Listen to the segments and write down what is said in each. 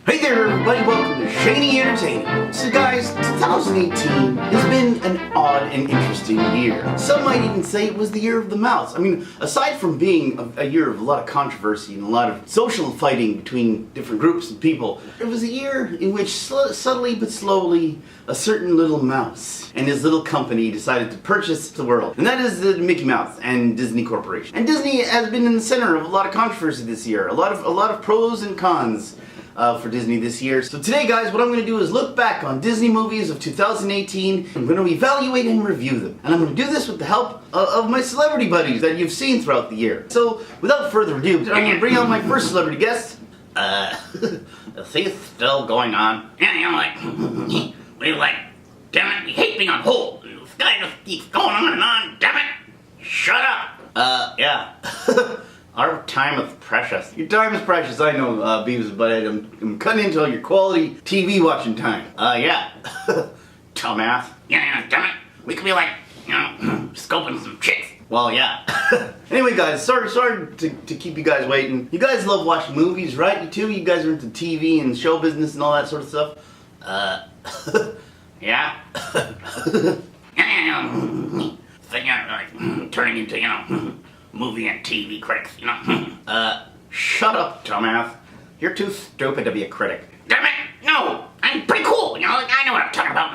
Hey there everybody, welcome to Shady Entertainment. So guys, 2018 has been an odd and interesting year. Some might even say it was the year of the mouse. I mean, aside from being a year of a lot of controversy and a lot of social fighting between different groups and people, it was a year in which subtly but slowly a certain little mouse and his little company decided to purchase the world. And that is the Mickey Mouse and Disney Corporation. And Disney has been in the center of a lot of controversy this year. A lot of pros and cons for Disney this year. So today guys, what I'm going to do is look back on Disney movies of 2018. I'm going to evaluate and review them. And I'm going to do this with the help of my celebrity buddies that you've seen throughout the year. So without further ado, I'm going to bring out my first celebrity guest. Is he still going on? Yeah, you know, damn it, we hate being on hold. This guy just keeps going on and on, damn it. Shut up. Yeah. Our time is precious. Your time is precious, I know, Beavis, but I'm cutting into all your quality TV watching time. Yeah. Dumbass. Yeah, damn it. We could be like, you know, scoping some chicks. Well, yeah. Anyway, guys, sorry to keep you guys waiting. You guys love watching movies, right? You too? You guys are into TV and show business and all that sort of stuff? Yeah. Yeah. So, like, turning into, you know, movie and TV critics, you know. Shut up, dumbass. You're too stupid to be a critic. Damn it! No! I'm pretty cool, you know, like, I know what I'm talking about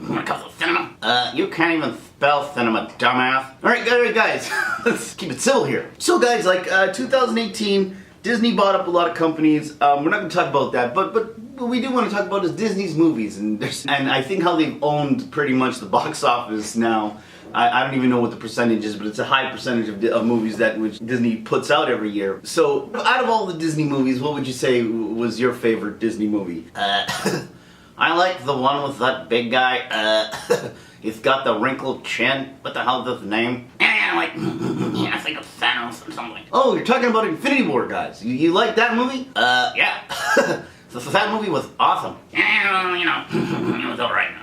when it comes to cinema. You can't even spell cinema, dumbass. Alright, guys, let's keep it civil here. So guys, like, 2018, Disney bought up a lot of companies. We're not going to talk about that, but what we do want to talk about is Disney's movies, and I think how they've owned pretty much the box office now. I don't even know what the percentage is, but it's a high percentage of movies that which Disney puts out every year. So, out of all the Disney movies, what would you say was your favorite Disney movie? I like the one with that big guy. He's got the wrinkled chin. What the hell's his name? Yeah, like, I think of Thanos or something. Oh, you're talking about Infinity War, guys. You like that movie? Yeah. So that movie was awesome. Yeah, you know, it was alright.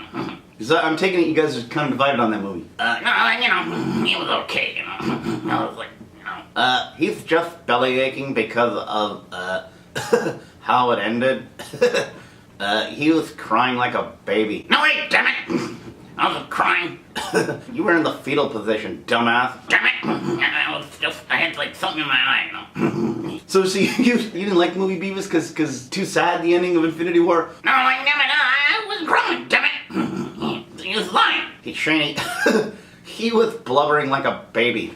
So I'm taking it you guys are kind of divided on that movie. No, you know, it was okay, you know. I was like, you know. He's just belly aching because of, how it ended. He was crying like a baby. No, wait, damn it! I was crying. You were in the fetal position, dumbass. Damn it! I had like something in my eye, you know. So you didn't like the movie Beavis because too sad the ending of Infinity War? No, like, damn it, I wasn't crying, damn it! He was lying. He was blubbering like a baby.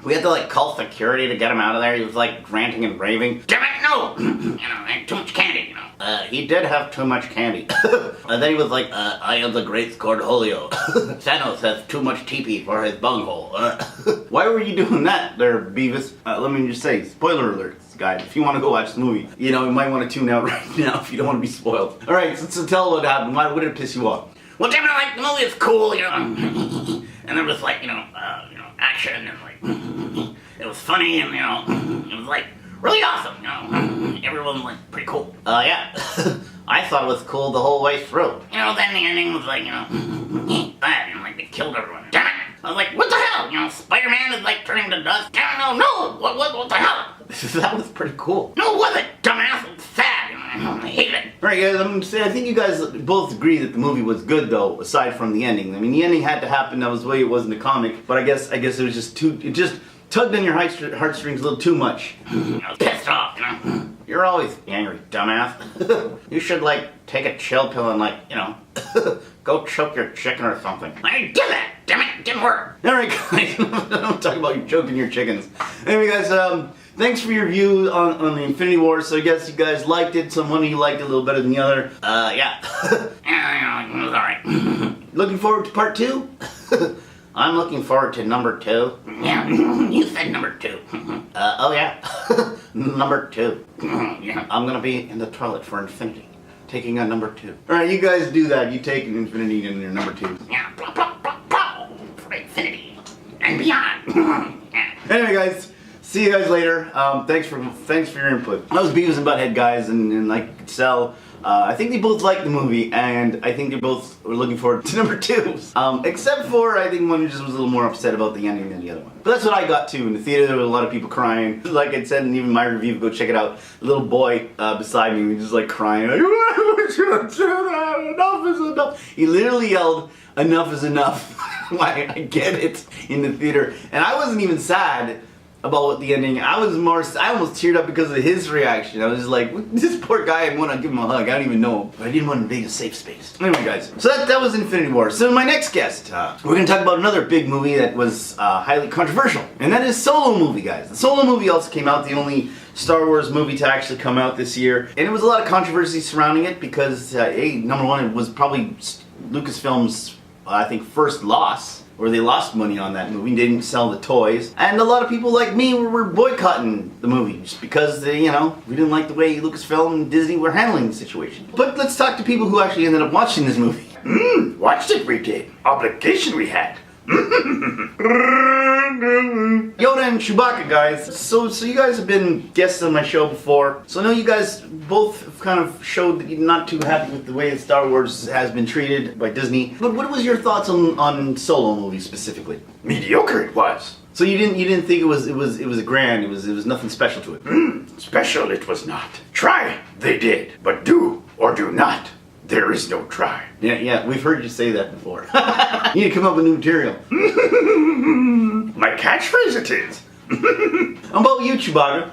We had to like call security to get him out of there. He was like ranting and raving. Damn it, no! You know, I had too much candy, you know. He did have too much candy. And then he was like, I am the great Cornholio. Thanos has too much TP for his bunghole. Why were you doing that there, Beavis? Let me just say, spoiler alert, guys. If you want to go watch the movie, you know, you might want to tune out right now if you don't want to be spoiled. Alright, so tell what happened. Why would it piss you off? Well, damn it, like, the movie is cool, you know. And there was like, you know, action and like, it was funny and, you know, it was like really awesome, you know. Everyone was like pretty cool. Yeah. I thought it was cool the whole way through. You know, then the ending was like, you know, bad, and like they killed everyone. Damn it! I was like, what the hell? You know, Spider-Man is like turning to dust. Damn, no, what the hell? That was pretty cool. No, it wasn't, dumbass. It was sad. I hate it. Alright guys, I'm gonna say I think you guys both agree that the movie was good though, aside from the ending. I mean, the ending had to happen. That was the way it was in the comic. But I guess it was just it just tugged on your heartstrings a little too much. I was pissed off, you know. You're always angry, dumbass. You should like take a chill pill and like, you know, go choke your chicken or something. I did that. Damn it, it didn't work. Alright guys, don't talk about you choking your chickens. Anyway guys, thanks for your view on the Infinity War. So I guess you guys liked it. Some one of you liked it a little better than the other. Yeah. Yeah, it was alright. Looking forward to part 2? I'm looking forward to number 2. Yeah, you said number 2. Oh yeah. Number 2. Yeah. I'm gonna be in the toilet for Infinity. Taking a number 2. Alright, you guys do that. You take an Infinity in your number 2. Yeah, blah, blah, blah, blah, for Infinity and beyond. Yeah. Anyway guys, see you guys later. Thanks for your input. That was Beavis and Butthead guys, and like you could tell, I think they both liked the movie, and I think they both were looking forward to number 2. Except for, I think one just was a little more upset about the ending than the other one. But that's what I got too. In the theater, there were a lot of people crying. Like I said, and even my review, go check it out. The little boy beside me was just like crying. Like, enough is enough. He literally yelled, "Enough is enough." Like, I get it, in the theater. And I wasn't even sad about the ending. I almost teared up because of his reaction. I was just like, this poor guy, I want to give him a hug. I don't even know him, but I didn't want to invade a safe space. Anyway, guys, so that was Infinity War. So my next guest, we're going to talk about another big movie that was highly controversial, and that is Solo movie, guys. The Solo movie also came out, the only Star Wars movie to actually come out this year, and it was a lot of controversy surrounding it because, number one, it was probably Lucasfilm's, I think, first loss, where they lost money on that movie, didn't sell the toys. And a lot of people like me were boycotting the movie just because, we didn't like the way Lucasfilm and Disney were handling the situation. But let's talk to people who actually ended up watching this movie. Watched it, we did. Obligation we had. Yoda and Chewbacca, guys. So you guys have been guests on my show before. So I know you guys both have kind of showed that you're not too happy with the way Star Wars has been treated by Disney. But what was your thoughts on Solo movie specifically? Mediocre it was. So you didn't think it was a grand, it was nothing special to it. Special it was not. Try, they did. But do or do not, there is no try. Yeah, we've heard you say that before. You need to come up with new material. My catchphrase it is. How about you, Chewbacca?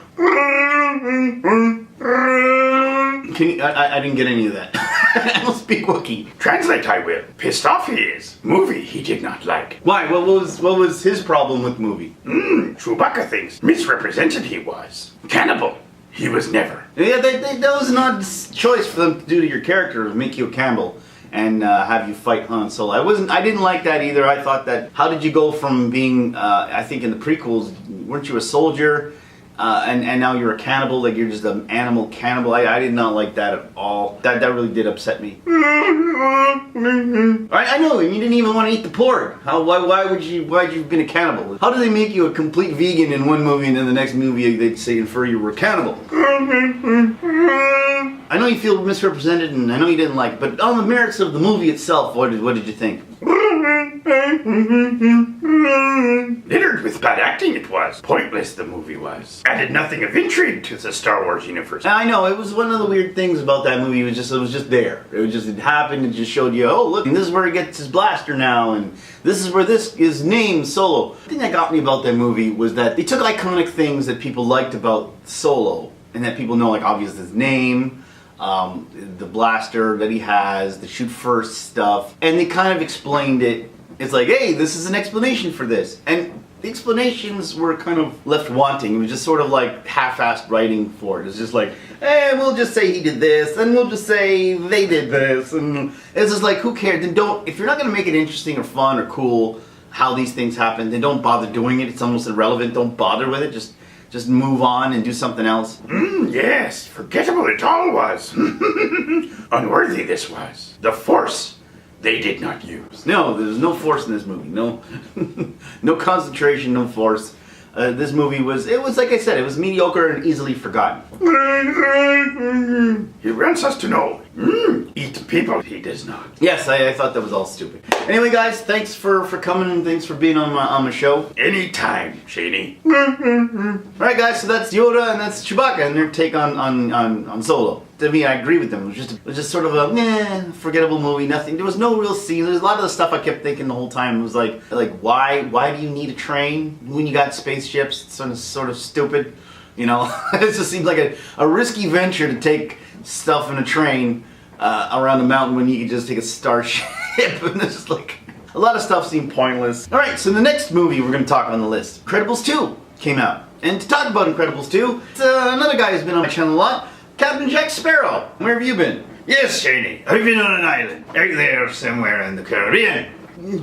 I didn't get any of that. I don't speak Wookiee. Translate I will. Pissed off he is. Movie he did not like. Why? What was his problem with the movie? Chewbacca thinks misrepresented he was. Cannibal. He was never. Yeah, that was an odd choice for them to do to your character, make you a cannibal and have you fight Han Solo. I didn't like that either. I thought that, how did you go from being, I think in the prequels, weren't you a soldier, and now you're a cannibal, like you're just an animal cannibal? I did not like that at all. That really did upset me. I know, you didn't even want to eat the pork. Why'd you have been a cannibal? How do they make you a complete vegan in one movie and then the next movie they'd say infer you were a cannibal? I know you feel misrepresented and I know you didn't like it, but on the merits of the movie itself, what did you think? Littered with bad acting it was. Pointless the movie was. Added nothing of intrigue to the Star Wars universe. I know, it was one of the weird things about that movie. It was just there. It happened. It just showed you, oh look, and this is where he gets his blaster now, and this is where this is named Solo. The thing that got me about that movie was that they took iconic things that people liked about Solo, and that people know, like obviously his name, the blaster that he has, the shoot first stuff, and they kind of explained it. It's like, hey, this is an explanation for this. And the explanations were kind of left wanting. It was just sort of like half-assed writing for it. It's just like, hey, we'll just say he did this, and we'll just say they did this, and it's just like, who cares? Then if you're not going to make it interesting or fun or cool how these things happen, then don't bother doing it. It's almost irrelevant. Don't bother with it. Just move on and do something else. Yes, forgettable it all was. Unworthy this was. The Force they did not use. No, there's no force in this movie. No, no concentration, no force. This movie was like I said, it was mediocre and easily forgotten. He wants us to know. Eat people, he does not. Yes, I thought that was all stupid. Anyway, guys, thanks for coming and thanks for being on my show. Anytime, Shaney. Alright, guys, so that's Yoda and that's Chewbacca and their take on Solo. To me, I agree with them. It was just sort of a forgettable movie. Nothing. There was no real scene. There's a lot of the stuff I kept thinking the whole time. It was like why do you need a train when you got spaceships? It's sort of stupid, you know. It just seems like a risky venture to take stuff in a train around a mountain when you could just take a starship. And it's just like a lot of stuff seemed pointless. All right, so the next movie we're going to talk on the list, Incredibles 2, came out. And to talk about Incredibles 2, it's another guy who's been on my channel a lot. Captain Jack Sparrow, where have you been? Yes, Shaney. I've been on an island. Out there somewhere in the Caribbean.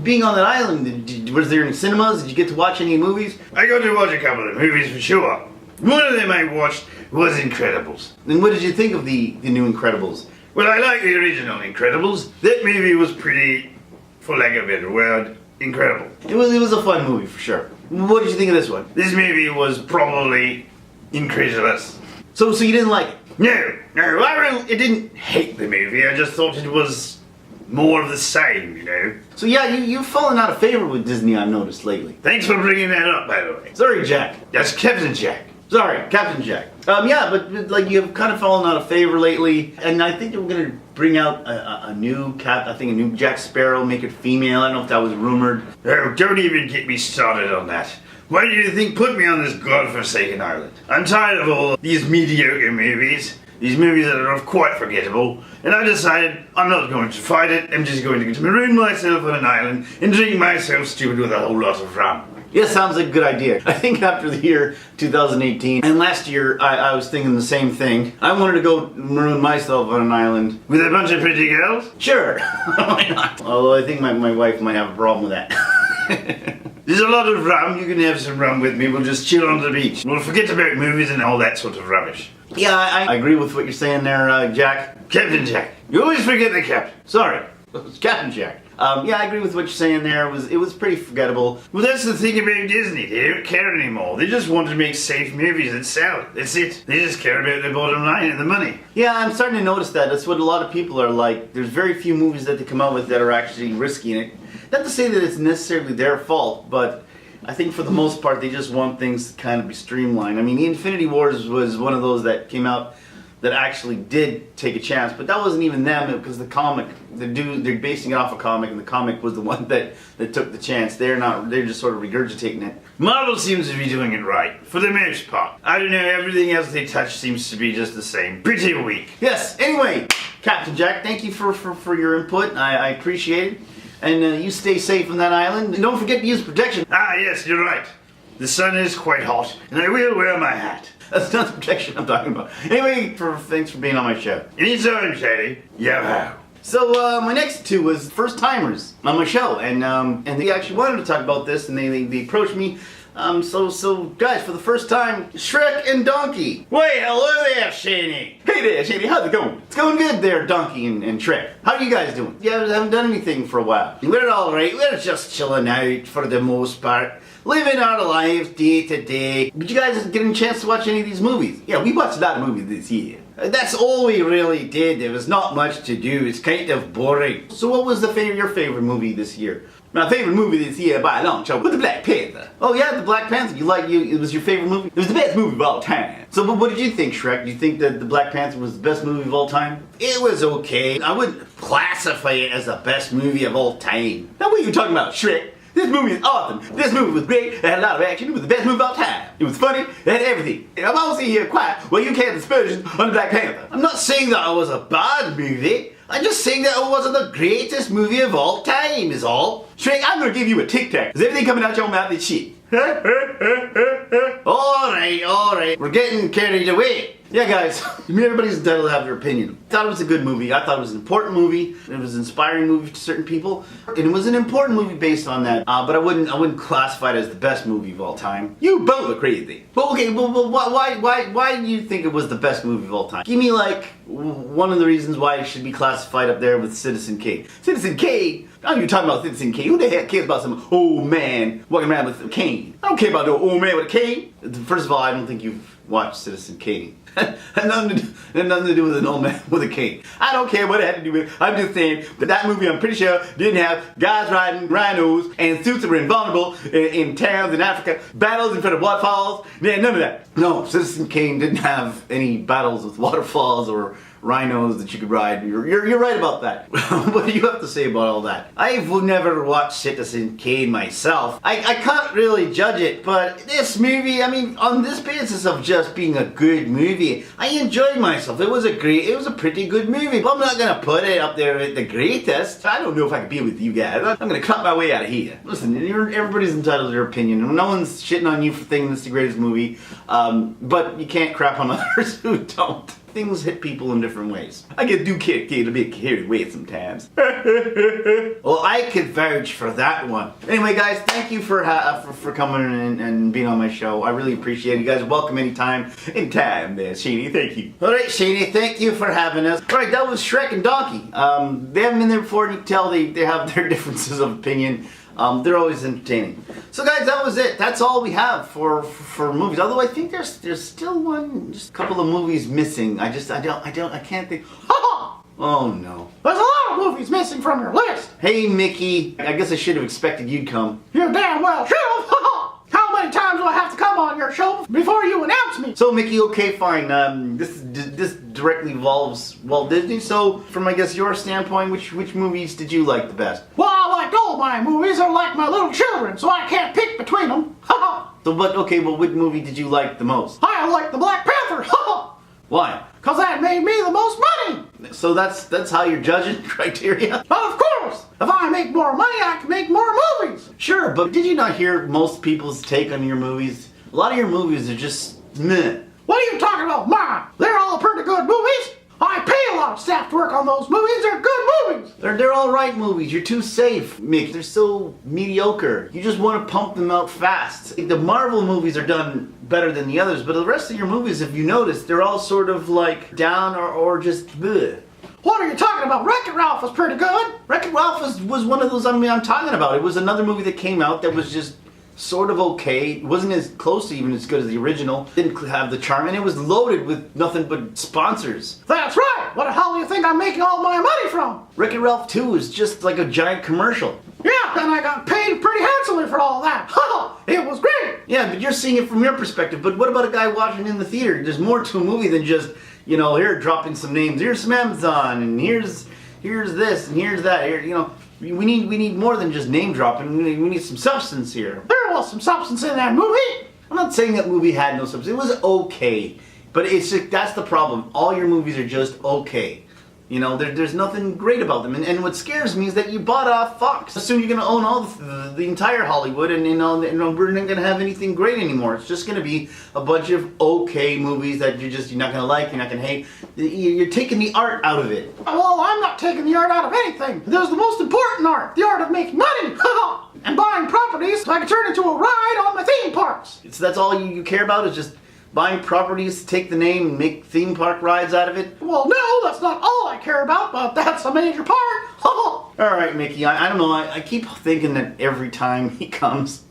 Being on that island, was there any cinemas? Did you get to watch any movies? I got to watch a couple of movies for sure. One of them I watched was Incredibles. And what did you think of the new Incredibles? Well, I like the original Incredibles. That movie was pretty, for lack of a better word, incredible. It was a fun movie for sure. What did you think of this one? This movie was probably incredulous. So you didn't like it? No, I didn't hate the movie. I just thought it was more of the same, you know. So yeah, you've fallen out of favor with Disney, I've noticed lately. Thanks for bringing that up, by the way. Sorry, Jack. That's Captain Jack. Sorry, Captain Jack. Yeah, but like you've kind of fallen out of favor lately, and I think we're gonna bring out a new Cap. I think a new Jack Sparrow, make it female. I don't know if that was rumored. Oh, don't even get me started on that. Why do you think put me on this godforsaken island? I'm tired of all these mediocre movies. These movies that are quite forgettable. And I decided I'm not going to fight it. I'm just going to maroon myself on an island and drink myself stupid with a whole lot of rum. Yeah, sounds like a good idea. I think after the year 2018, and last year I was thinking the same thing. I wanted to go maroon myself on an island. With a bunch of pretty girls? Sure, why not? Although I think my wife might have a problem with that. There's a lot of rum. You can have some rum with me. We'll just chill on the beach. We'll forget about movies and all that sort of rubbish. Yeah, I agree with what you're saying there, Jack. Captain Jack. You always forget the captain. Sorry, it's Captain Jack. Yeah, I agree with what you're saying there. It was pretty forgettable. Well, that's the thing about Disney. They don't care anymore. They just want to make safe movies that sell. That's it. They just care about the bottom line and the money. Yeah, I'm starting to notice that. That's what a lot of people are like. There's very few movies that they come out with that are actually risky in it. Not to say that it's necessarily their fault, but I think for the most part they just want things to kind of be streamlined. I mean, the Infinity Wars was one of those that came out that actually did take a chance, but that wasn't even them because the comic, they're basing it off a comic, and the comic was the one that took the chance. They're just sort of regurgitating it. Marvel seems to be doing it right, for the most part. I don't know, everything else they touch seems to be just the same. Pretty weak. Yes, anyway, Captain Jack, thank you for your input. I appreciate it. And you stay safe on that island. And don't forget to use protection. Ah, yes, you're right. The sun is quite hot, and I will wear my hat. That's not the protection I'm talking about. Anyway, thanks for being on my show. Anytime, Shady. Yo-ho. So my next two was first timers on my show, and they actually wanted to talk about this, and they approached me. So guys, for the first time, Shrek and Donkey. Wait, hello there, Shady. Hey there, Shady. How's it going? It's going good there, Donkey and Shrek. How are you guys doing? You haven't done anything for a while. We're alright, we're just chilling out for the most part. Living our lives day to day. But you guys getting a chance to watch any of these movies? Yeah, we watched a lot of movies this year. That's all we really did. There was not much to do. It's kind of boring. So what was your favorite movie this year? My favorite movie this year by a long shot was the Black Panther. Oh yeah, the Black Panther. It was your favorite movie? It was the best movie of all time. So but what did you think, Shrek? Do you think that the Black Panther was the best movie of all time? It was okay. I wouldn't classify it as the best movie of all time. Now what are you talking about, Shrek? This movie is awesome. This movie was great. It had a lot of action. It was the best movie of all time. It was funny. It had everything. And I'm all sitting here quiet while you cast aspersions on the Black Panther. I'm not saying that it was a bad movie. I'm just saying that it wasn't the greatest movie of all time, is all. Shrek, I'm gonna give you a tic tac. Is everything coming out your mouth is shit? Alright. We're getting carried away. Yeah, guys, everybody's entitled to have their opinion. I thought it was a good movie. I thought it was an important movie. It was an inspiring movie to certain people. And it was an important movie based on that. But I wouldn't classify it as the best movie of all time. You both are crazy. But okay, why do you think it was the best movie of all time? Give me like one of the reasons why it should be classified up there with Citizen Kane. Citizen Kane? I don't even talking about Citizen Kane. Who the heck cares about some old man walking around with a cane? I don't care about no old man with a cane. First of all, I don't think you've watched Citizen Kane. Had nothing to do with an old man with a cane. I don't care what it had to do with. I'm just saying that movie, I'm pretty sure, didn't have guys riding rhinos and suits that were invulnerable in towns in Africa, battles in front of waterfalls. Yeah, none of that. No, Citizen Kane didn't have any battles with waterfalls or rhinos that you could ride. You're right about that. What do you have to say about all that? I've never watched Citizen Kane myself. I can't really judge it, but this movie, I mean, on this basis of just being a good movie, I enjoyed myself. It was a pretty good movie, but I'm not gonna put it up there with the greatest. I don't know if I can be with you guys. I'm gonna cut my way out of here. Listen, everybody's entitled to their opinion. No one's shitting on you for thinking this is the greatest movie, but you can't crap on others who don't. Things hit people in different ways. I get a bit carried away sometimes. Well, I could vouch for that one. Anyway, guys, thank you for coming and being on my show. I really appreciate it. You guys are welcome anytime there, Shani. Thank you. All right, Shani, thank you for having us. All right, that was Shrek and Donkey. They haven't been there before, and you can tell they have their differences of opinion. They're always entertaining. So guys, that was it. That's all we have for movies. Although I think there's still just a couple of movies missing. I can't think. Oh no. There's a lot of movies missing from your list. Hey Mickey, I guess I should have expected you'd come. You damn well should have. How many times do I have to come on your show before you announce me? So Mickey, okay, fine. This directly involves Walt Disney. So from I guess your standpoint, which movies did you like the best? Well, I liked all my movies. They're like my little children, so I can't pick between them. So, well, which movie did you like the most? I like the Black Panther. Why? Because that made me the most money. So that's how you're judging criteria? But of course, if I make more money, I can make more movies. Sure, but did you not hear most people's take on your movies? A lot of your movies are just meh. What are you talking about, Ma? They're all pretty good movies. I pay a lot of staff to work on those movies. They're good movies. They're all right movies. You're too safe, Mick. They're so mediocre. You just want to pump them out fast. The Marvel movies are done better than the others, but the rest of your movies, if you notice, they're all sort of like down or just bleh. What are you talking about? Wreck-It Ralph was pretty good. Wreck-It Ralph was one of those I'm talking about. It was another movie that came out that was just sort of okay. It wasn't as close to even as good as the original. Didn't have the charm, and it was loaded with nothing but sponsors. That's right. What the hell do you think I'm making all my money from? Wreck-It Ralph 2 is just like a giant commercial. Yeah, and I got paid pretty handsomely for all that. It was great. Yeah, but you're seeing it from your perspective. But what about a guy watching in the theater? There's more to a movie than just, here dropping some names. Here's some Amazon, and here's this, and here's that. Here, we need more than just name dropping. We need some substance here. There was some substance in that movie. I'm not saying that movie had no substance. It was okay. But it's just, that's the problem. All your movies are just okay. There's nothing great about them. And what scares me is that you bought off Fox. Soon you're going to own all the entire Hollywood, and we're not going to have anything great anymore. It's just going to be a bunch of okay movies that you're not going to like, you're not going to hate. You're taking the art out of it. Well, I'm not taking the art out of anything. There's the most important art, the art of making money. And buying properties so I can turn into a ride on my theme parks. So that's all you care about is just buying properties, take the name, and make theme park rides out of it? Well, no, that's not all I care about, but that's a major part. All right, Mickey, I don't know. I keep thinking that every time he comes,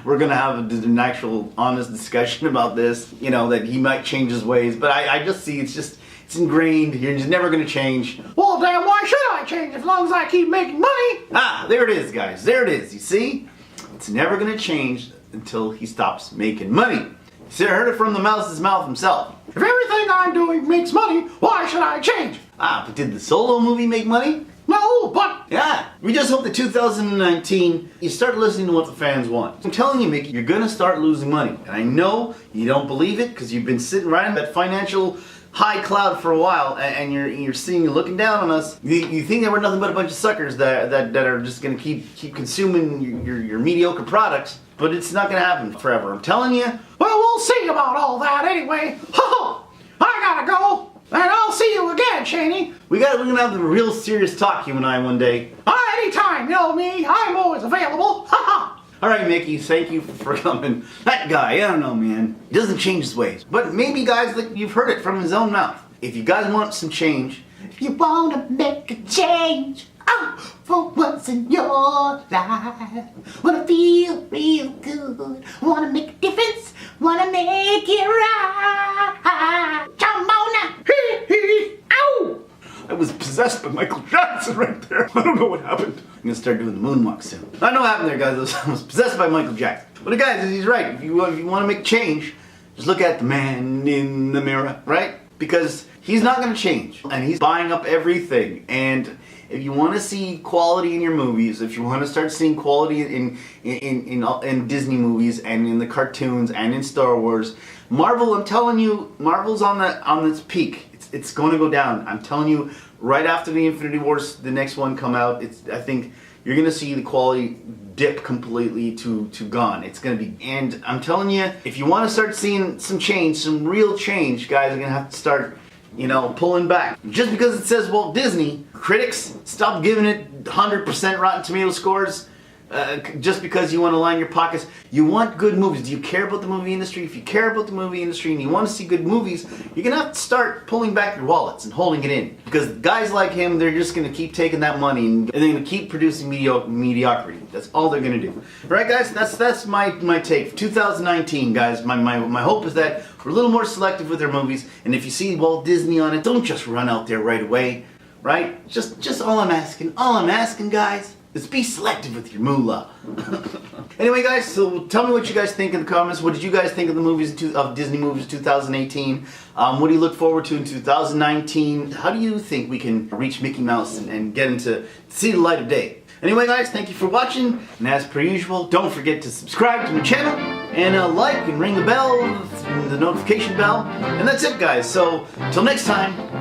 we're going to have an actual honest discussion about this, that he might change his ways. But I just see it's ingrained. You're just never going to change. Well, damn, why should I change as long as I keep making money? There it is, guys. There it is. You see? It's never going to change until he stops making money. See, I heard it from the mouse's mouth himself. If everything I'm doing makes money, why should I change? But did the Solo movie make money? No, but... Yeah. We just hope that 2019, you start listening to what the fans want. I'm telling you, Mickey, you're going to start losing money. And I know you don't believe it because you've been sitting right in that financial high cloud for a while, and you're looking down on us. You think that we're nothing but a bunch of suckers that are just going to keep consuming your mediocre products, but it's not going to happen forever. I'm telling you. Well, we'll see about all that anyway. I gotta go, and I'll see you again, Shaney. We're going to have a real serious talk, you and I, one day. Anytime, you know me. I'm always available. All right, Mickey, thank you for coming. That guy, I don't know, man. He doesn't change his ways. But maybe, guys, you've heard it from his own mouth. If you guys want some change, if you want to make a change, for once in your life, want to feel real good, want to make a difference, want to make it right. Come on now. Ow! I was possessed by Michael Jackson right there. I don't know what happened. I'm gonna start doing the moonwalk soon. I know what happened there, guys. I was possessed by Michael Jackson. But guys, he's right. If you want to make change, just look at the man in the mirror, right? Because he's not gonna change, and he's buying up everything. And if you want to see quality in your movies, if you want to start seeing quality in Disney movies and in the cartoons and in Star Wars, Marvel, I'm telling you, Marvel's on its peak. It's going to go down. I'm telling you, right after the Infinity Wars, the next one come out, I think you're going to see the quality dip completely to gone. It's going to be, and I'm telling you, if you want to start seeing some change, some real change, guys are going to have to start, pulling back. Just because it says Walt Disney, critics stop giving it 100% Rotten Tomato scores. just because you want to line your pockets. You want good movies. Do you care about the movie industry? If you care about the movie industry and you want to see good movies, you're going to have to start pulling back your wallets and holding it in. Because guys like him, they're just going to keep taking that money and they're going to keep producing mediocrity. That's all they're going to do. Right, guys? That's my take. For 2019, guys, my hope is that we're a little more selective with our movies. And if you see Walt Disney on it, don't just run out there right away. Right? Just all I'm asking, guys, is be selective with your moolah. Anyway, guys, so tell me what you guys think in the comments. What did you guys think of the movies of Disney movies 2018? What do you look forward to in 2019? How do you think we can reach Mickey Mouse and get him to see the light of day? Anyway, guys, thank you for watching. And as per usual, don't forget to subscribe to my channel and like and ring the bell, the notification bell. And that's it, guys. So, till next time.